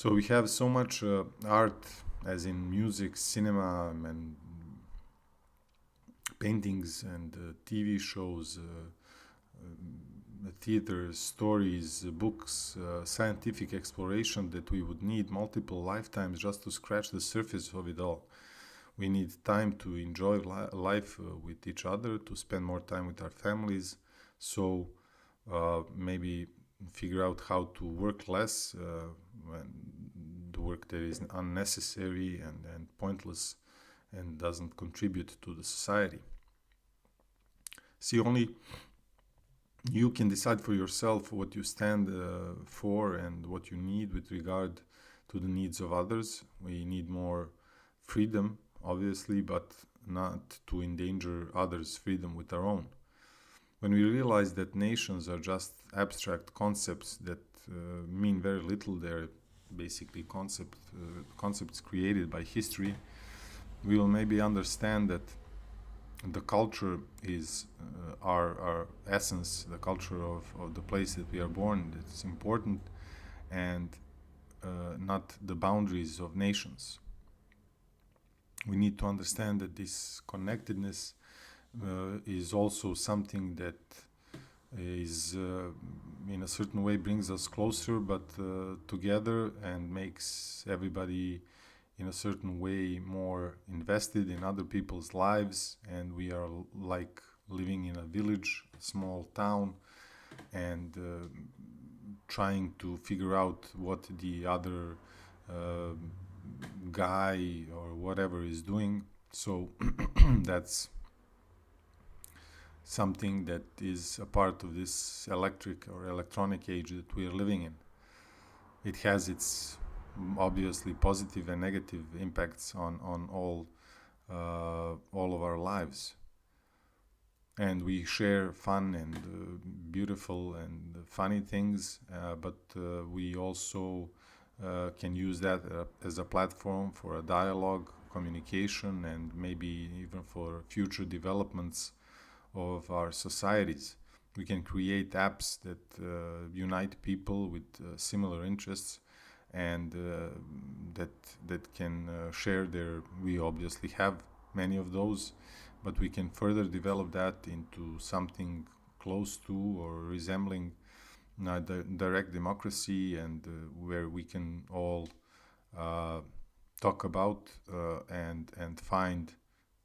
So we have so much art, as in music, cinema, and paintings, and TV shows, theater, stories, books, scientific exploration, that we would need multiple lifetimes just to scratch the surface of it all. We need time to enjoy life with each other, to spend more time with our families. So maybe figure out how to work less, when the work that is unnecessary and pointless and doesn't contribute to the society. See, only you can decide for yourself what you stand for and what you need with regard to the needs of others. We need more freedom, obviously, but not to endanger others' freedom with our own. When we realize that nations are just abstract concepts that mean very little, they're basically concepts created by history, we will maybe understand that the culture is our essence, the culture of the place that we are born. It's important, and not the boundaries of nations. We need to understand that this connectedness is also something that is in a certain way brings us closer, but together, and makes everybody in a certain way more invested in other people's lives. And we are like living in a village, a small town, and trying to figure out what the other uh, guy or whatever is doing. So that's something that is a part of this electric or electronic age that we are living in. It has its obviously positive and negative impacts on all of our lives, and we share fun and beautiful and funny things, but we also can use that as a platform for a dialogue, communication, and maybe even for future developments of our societies. We can create apps that unite people with similar interests, and that can share their. We obviously have many of those, but we can further develop that into something close to or resembling direct democracy, and where we can all uh, talk about and find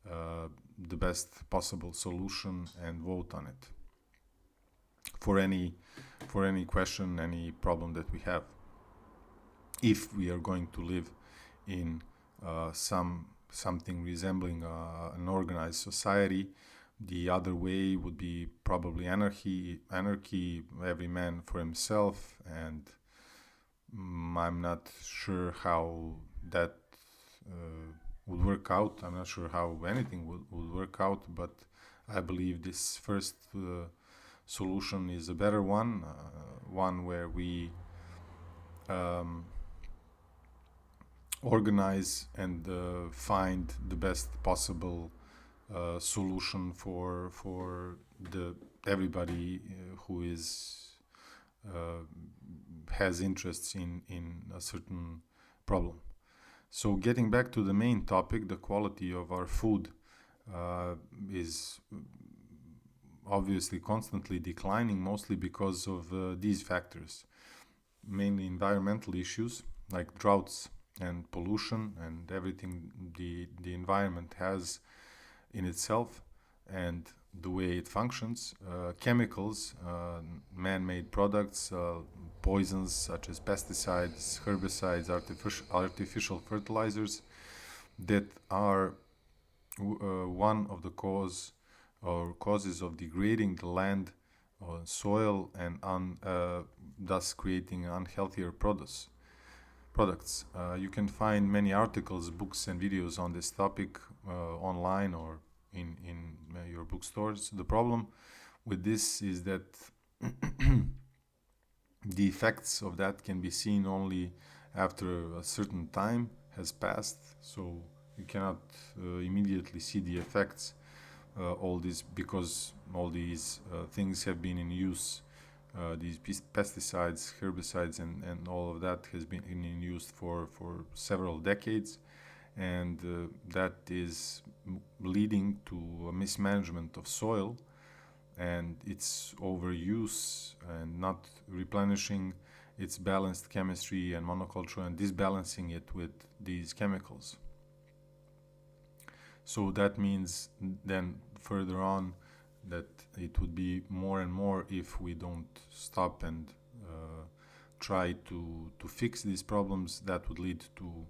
uh, the best possible solution and vote on it for any question, any problem that we have. If we are going to live in something resembling an organized society, the other way would be probably anarchy. Anarchy, every man for himself, and I'm not sure how that would work out. I'm not sure how anything would work out, but I believe this first solution is a better one, one where we um, organize and find the best possible solution for the everybody who is uh, has interests in a certain problem. So getting back to the main topic, the quality of our food is obviously constantly declining, mostly because of these factors, mainly environmental issues like droughts and pollution and everything the environment has in itself, and the way it functions, chemicals, man-made products, poisons such as pesticides, herbicides, artificial fertilizers, that are one of the causes of degrading the land or soil, and thus creating unhealthier products. You can find many articles, books, and videos on this topic online or in your bookstores. The problem with this is that the effects of that can be seen only after a certain time has passed. So you cannot immediately see the effects, all these, because all these things have been in use these pesticides, herbicides, and all of that has been used for several decades, and that is leading to a mismanagement of soil and its overuse and not replenishing its balanced chemistry and monoculture and disbalancing it with these chemicals. So that means then further on that it would be more and more, if we don't stop and try to fix these problems, that would lead to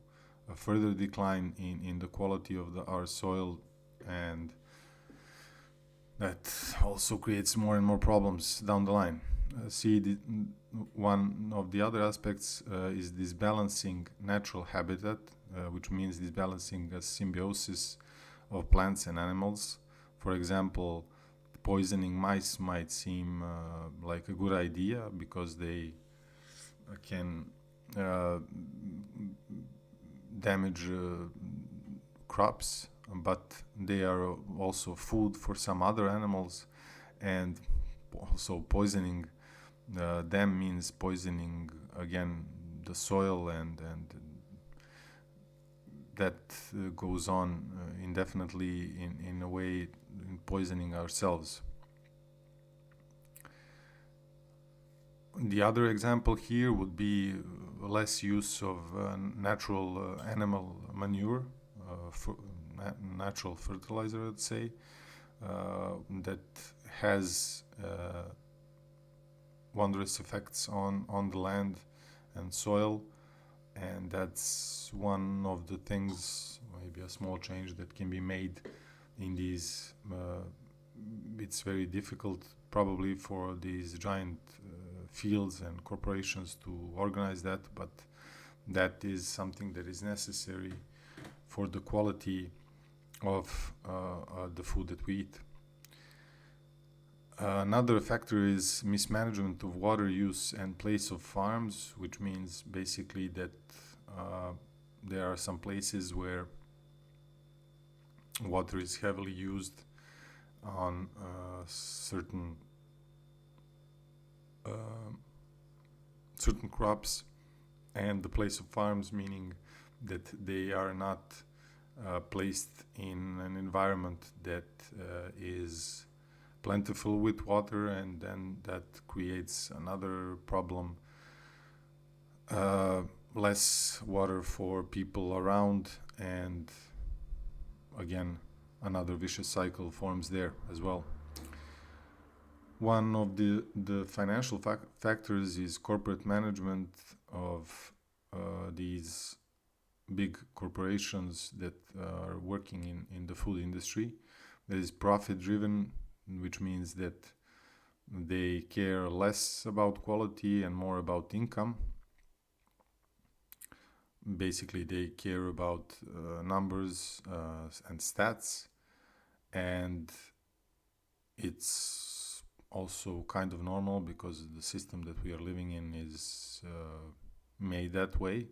a further decline in the quality of our soil, and that also creates more and more problems down the line. One of the other aspects is this balancing natural habitat, which means this balancing a symbiosis of plants and animals. For example, poisoning mice might seem like a good idea because they can damage crops, but they are also food for some other animals, and also poisoning them means poisoning again the soil, and that goes on indefinitely in a way, in poisoning ourselves. The other example here would be less use of natural animal manure, natural fertilizer, I'd say, that has wondrous effects on the land and soil, and that's one of the things, maybe a small change that can be made in these. It's very difficult probably for these giant fields and corporations to organize that, but that is something that is necessary for the quality of the food that we eat. Another factor is mismanagement of water use and place of farms, which means basically that there are some places where water is heavily used on certain crops, and the place of farms, meaning that they are not placed in an environment that is plentiful with water, and then that creates another problem. Less water for people around, and again another vicious cycle forms there as well. One of the financial factors is corporate management of these big corporations that are working in the food industry. That is profit driven, which means that they care less about quality and more about income. Basically, they care about numbers and stats, and it's also kind of normal because the system that we are living in is made that way.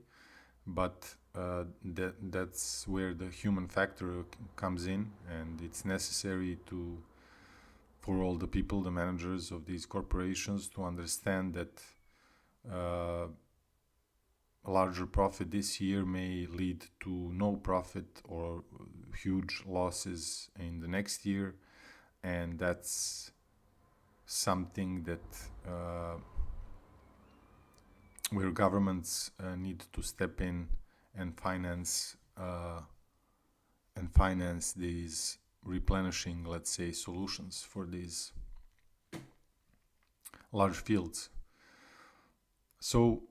But that's where the human factor comes in, and it's necessary for all the people, the managers of these corporations, to understand that a larger profit this year may lead to no profit or huge losses in the next year, and that's something that where governments need to step in and finance these replenishing, let's say, solutions for these large fields. So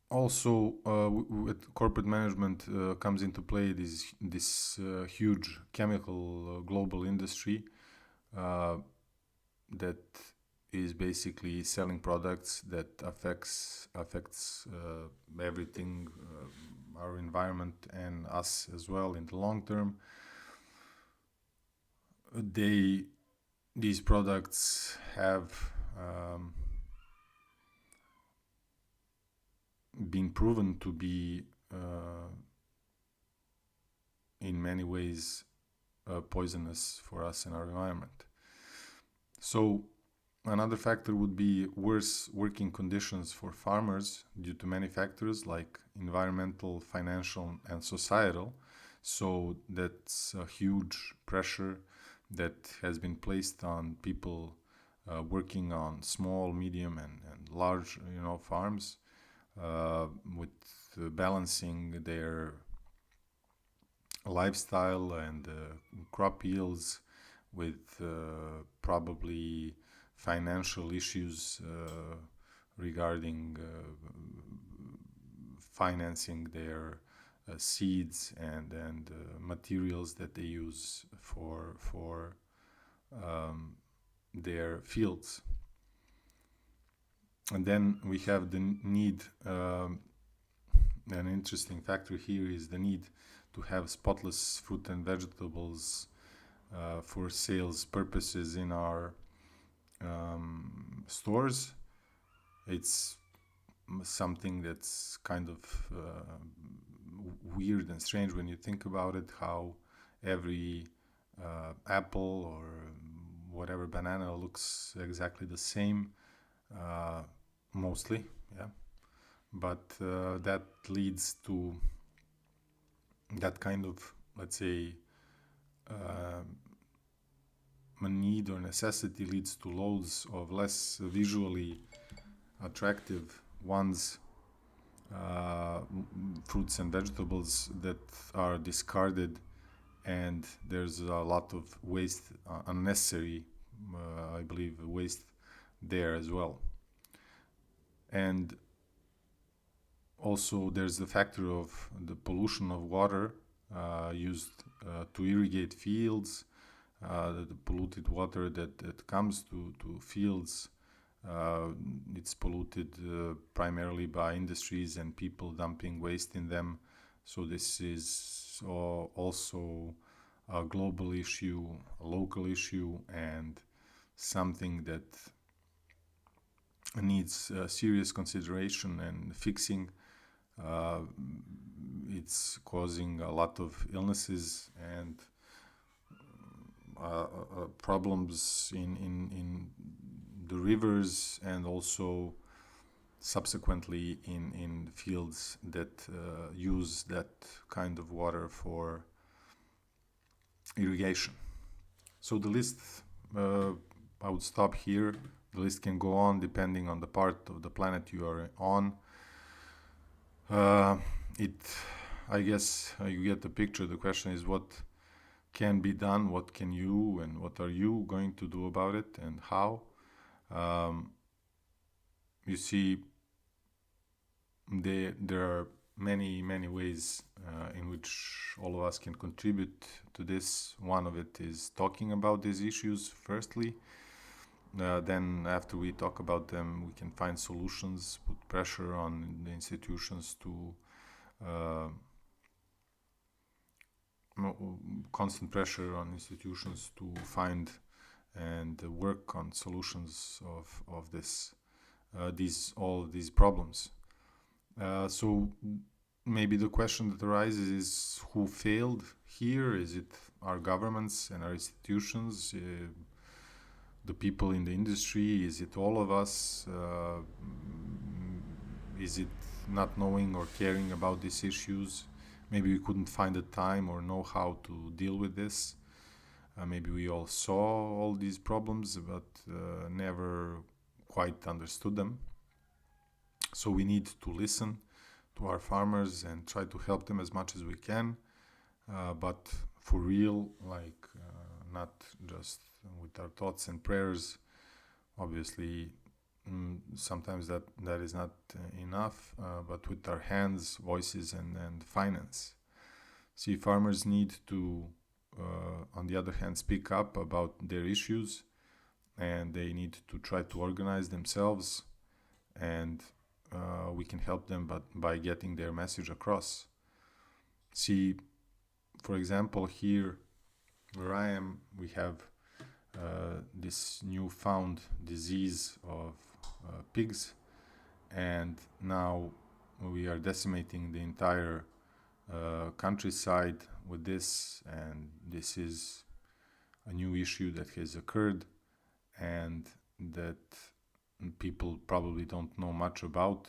also with corporate management comes into play this huge chemical global industry that is basically selling products that affects everything, our environment and us as well in the long term. These products have been proven to be in many ways poisonous for us and our environment. So another factor would be worse working conditions for farmers due to many factors like environmental, financial, and societal. So that's a huge pressure that has been placed on people working on small, medium, and large, farms, with balancing their lifestyle and crop yields with probably financial issues regarding financing their seeds and materials that they use for their fields. And then we have the need. An interesting factor here is the need to have spotless fruit and vegetables for sales purposes in our stores. It's something that's kind of weird and strange when you think about it, how every apple or whatever banana looks exactly the same, mostly, yeah. But that leads to that kind of, let's say, a need or necessity leads to loads of less visually attractive ones, fruits and vegetables that are discarded, and there's a lot of waste, unnecessary, I believe, waste there as well. And also there's the factor of the pollution of water used to irrigate fields, the polluted water that comes to fields. It's polluted primarily by industries and people dumping waste in them. So this is also a global issue, a local issue, and something that needs serious consideration and fixing. It's causing a lot of illnesses and problems in the rivers, and also subsequently in fields that use that kind of water for irrigation. So the list, I would stop here. The list can go on depending on the part of the planet you are on. I guess you get the picture. The question is, what can be done, what can you and what are you going to do about it, and how? You see, there are many ways in which all of us can contribute to this. One of it is talking about these issues firstly. Then after we talk about them, we can find solutions, put pressure on the institutions to constant pressure on institutions to find and work on solutions of all these problems. So maybe the question that arises is, who failed here? Is it our governments and our institutions, the people in the industry? Is it all of us? Is it not knowing or caring about these issues? Maybe we couldn't find the time or know how to deal with this. Maybe we all saw all these problems, but never quite understood them. So we need to listen to our farmers and try to help them as much as we can, but for real, like not just with our thoughts and prayers. Obviously, sometimes that is not enough, but with our hands, voices, and finance. See, farmers need to, on the other hand, speak up about their issues, and they need to try to organize themselves, and we can help them by getting their message across. See, for example, here where I am, we have this newfound disease of pigs, and now we are decimating the entire countryside with this, and this is a new issue that has occurred, and that people probably don't know much about,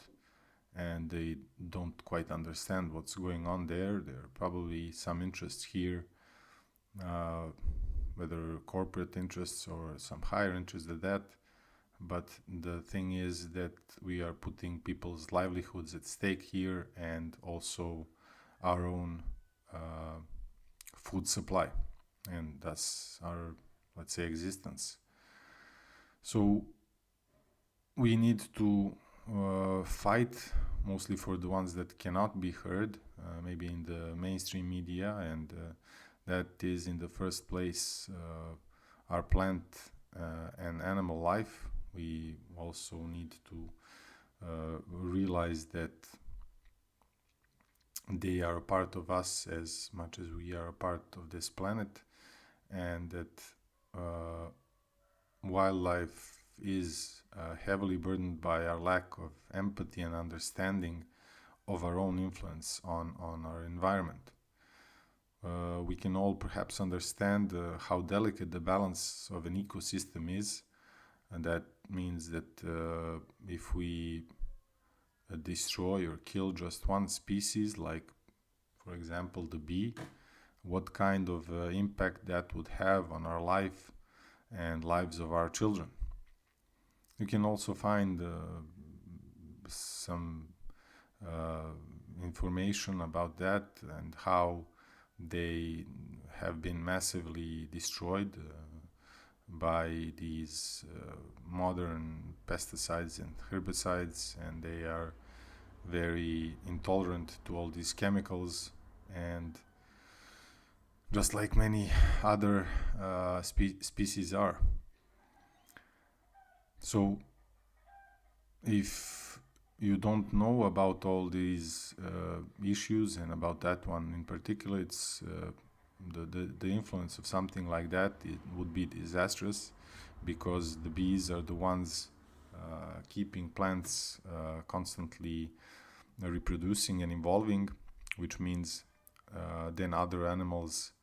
and they don't quite understand what's going on there. There are probably some interests here, uh, whether corporate interests or some higher interests than that. But the thing is that we are putting people's livelihoods at stake here, and also our own food supply, and thus our, let's say, existence. So we need to fight mostly for the ones that cannot be heard, maybe in the mainstream media, and that is in the first place our plant and animal life. We also need to realize that they are a part of us as much as we are a part of this planet, and that wildlife is heavily burdened by our lack of empathy and understanding of our own influence on our environment. We can all perhaps understand how delicate the balance of an ecosystem is, and that means that if we destroy or kill just one species, like for example the bee, what kind of impact that would have on our life and lives of our children. You can also find some information about that and how they have been massively destroyed by these modern pesticides and herbicides, and they are very intolerant to all these chemicals, and just like many other species are. So if you don't know about all these issues, and about that one in particular, it's the influence of something like that, it would be disastrous, because the bees are the ones keeping plants constantly reproducing and evolving, which means then other animals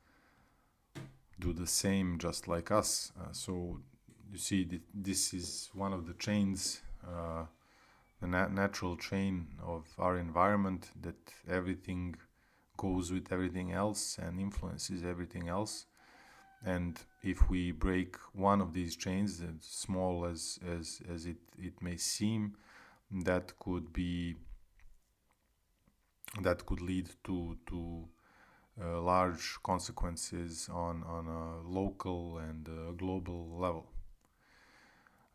do the same just like us. So you see, this is one of the chains, the natural chain of our environment, that everything goes with everything else and influences everything else. And if we break one of these chains, as small as it may seem, that could lead to large consequences on a local and global level.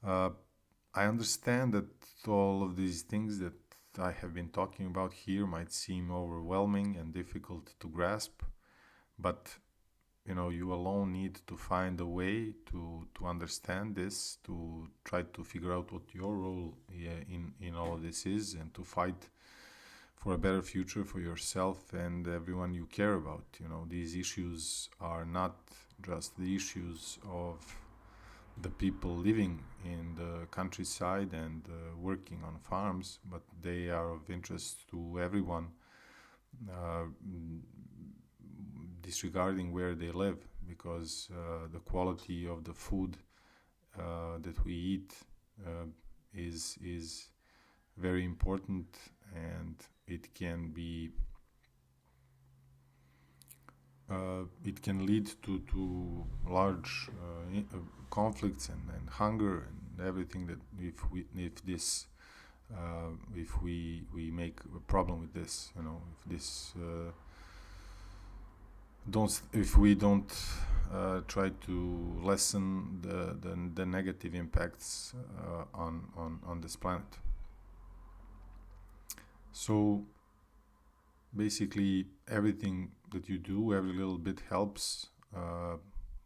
I understand that all of these things that I have been talking about here might seem overwhelming and difficult to grasp, but you alone need to find a way to understand this, to try to figure out what your role in all of this is, and to fight for a better future for yourself and everyone you care about. These issues are not just the issues of the people living in the countryside and working on farms, but they are of interest to everyone, disregarding where they live, because the quality of the food that we eat is very important, and it can lead to large conflicts and hunger and everything, that if we make a problem with this, if we don't try to lessen the negative impacts on this planet. So basically, everything that you do, every little bit helps,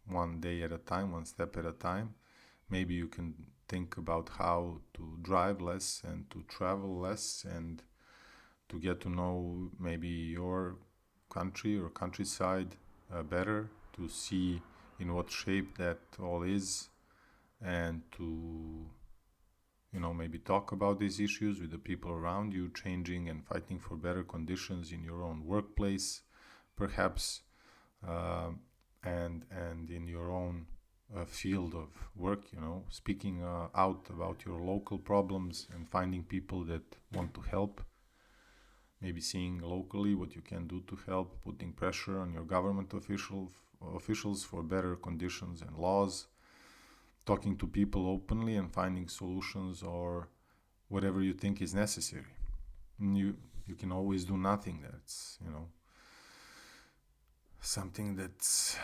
one day at a time, one step at a time. Maybe you can think about how to drive less and to travel less, and to get to know maybe your country or countryside better, to see in what shape that all is, and to maybe talk about these issues with the people around you, changing and fighting for better conditions in your own workplace, perhaps, and in your own field of work, speaking out about your local problems and finding people that want to help, maybe seeing locally what you can do to help, putting pressure on your government officials for better conditions and laws, talking to people openly and finding solutions or whatever you think is necessary. You can always do nothing. That's something that's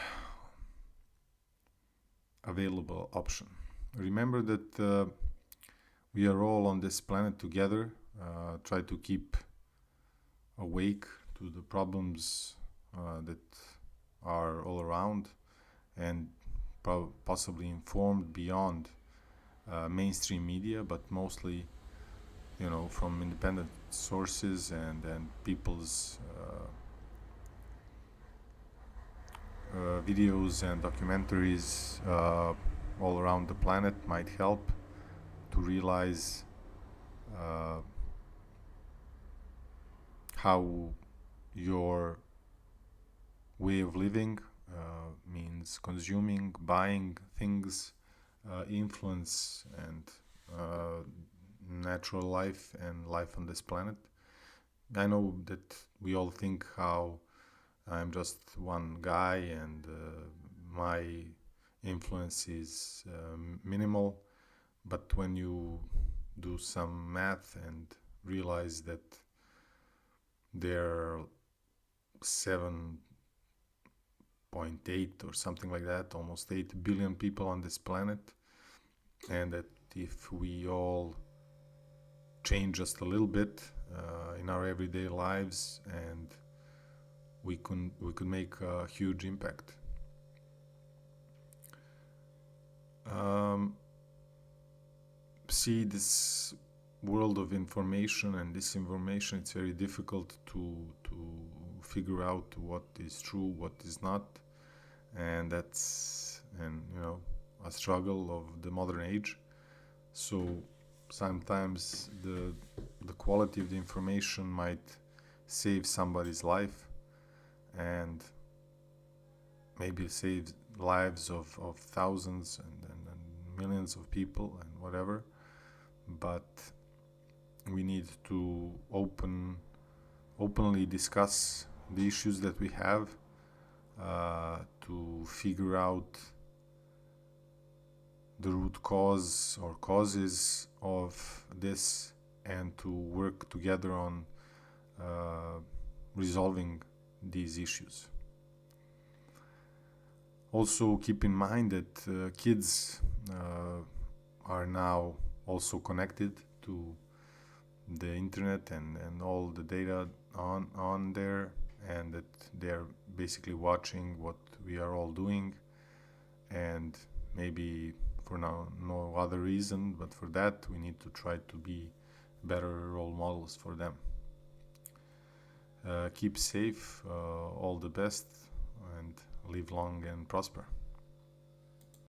available option. Remember that we are all on this planet together. Try to keep awake to the problems that are all around, and possibly informed beyond mainstream media, but mostly from independent sources and people's videos and documentaries all around the planet might help to realize how your way of living means consuming, buying things, influence and natural life and life on this planet. I know that we all think how I'm just one guy and my influence is minimal, but when you do some math and realize that there are 7.8 or something like that, almost 8 billion people on this planet, and that if we all change just a little bit in our everyday lives, and we could make a huge impact. See, this world of information and disinformation, it's very difficult to figure out what is true, what is not, and that's a struggle of the modern age. So sometimes the quality of the information might save somebody's life and maybe save lives of thousands and millions of people and whatever, but we need to openly discuss the issues that we have, to figure out the root cause or causes of this, and to work together on resolving these issues. Also keep in mind that kids are now also connected to the internet and all the data on there, and that they're basically watching what we are all doing, and maybe for now no other reason, but for that we need to try to be better role models for them. Keep safe, all the best, and live long and prosper.